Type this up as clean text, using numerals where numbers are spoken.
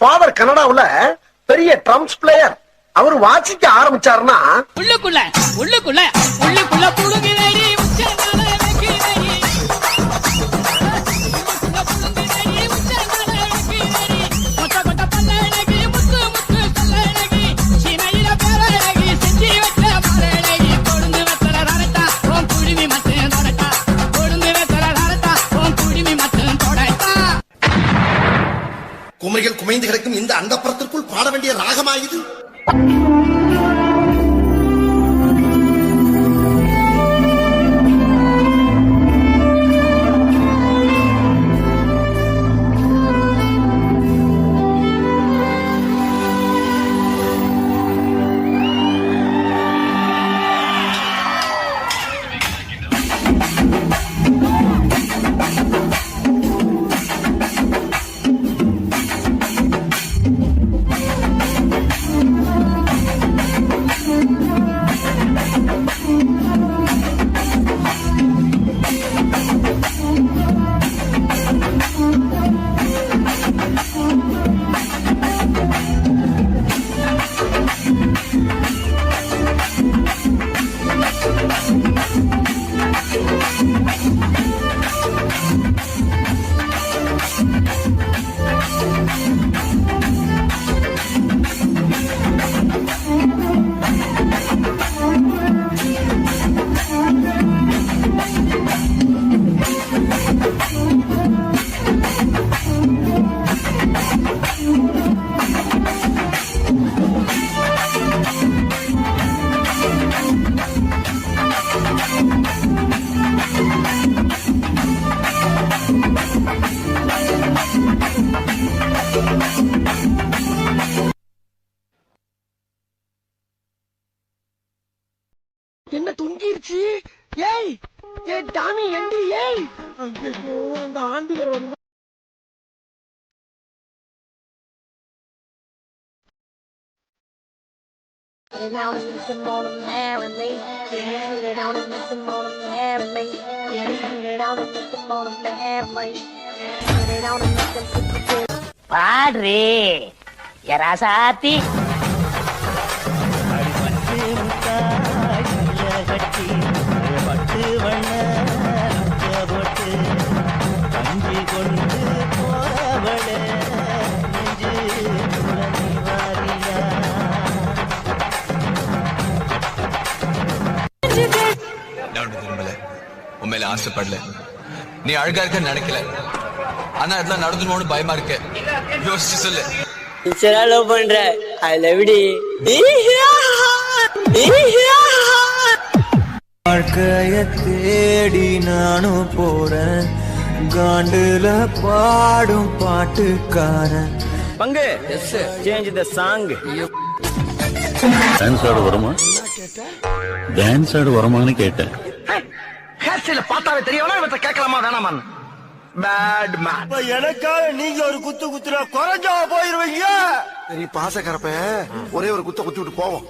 Father கனடாவுல பெரிய drums player. அவர் வாசிக்க ஆரம்பிச்சாருன்னா உள்ளுக்குள்ள உள்ளுக்குள்ள உள்ளுக்குள்ள புடுங்குதடி உச்சந்தால வைக்கிறடி புடுங்குதடி உச்சந்தால வைக்கிறடி கொட்ட கொட்ட பல்லழகி முத்து முத்து கல்லழகி சீமையில பேரழகி செஞ்சி வச்ச மலழகி கொழுந்து வெத்தல ரரட்டா உன் குடிமி மட்டும் தொடட்டா கொழுந்து வெத்தல ரரட்டா உன் குடிமி மட்டும் தொடட்டா. குமரிகள் குமைந்து கிடக்கும் இந்த அந்தப்புறத்திற்குள் பாட வேண்டிய ராகமாயுது. என்ன தொங்கிருச்சு? ஏய் ஏய் டாமி எண்டி ஏய் அந்த ஆண்டியர் வந்து பாடுறே எராசாத்தி கட்டி பட்டு வண்ண போட்டு கஞ்சி கொண்டு போவளே நெஞ்சு வாரியா. உண்மையில ஆசைப்படல, நீ அழகா இருக்க நினைக்கல, ஆனா அதெல்லாம் நடந்துருமோன்னு பயமா இருக்கு. யோசிச்சு சொல்லு. லவ் பண்ற ஐ லவ் டி. வாழ்க்கைய தேடி நானும் போறேன், காண்டுல பாடும் பாட்டுக்காரன். பங்கு சேஞ்ச் தி சாங். டான்ஸ் ஆட வருமா? டான்ஸ் ஆட வருமான்னு கேட்டேன். ஹேர் ஸ்டைல பார்த்தாவே தெரியவனா இவற்றை கேட்கலாமா வேணாமா? Bad man. எனக்காக நீங்க ஒரு குத்து குத்துற குறைஞ்சா போயிருவீங்க. சரி பாசக்கரப்ப ஒரே ஒரு குத்த குத்தி விட்டு போவோம்.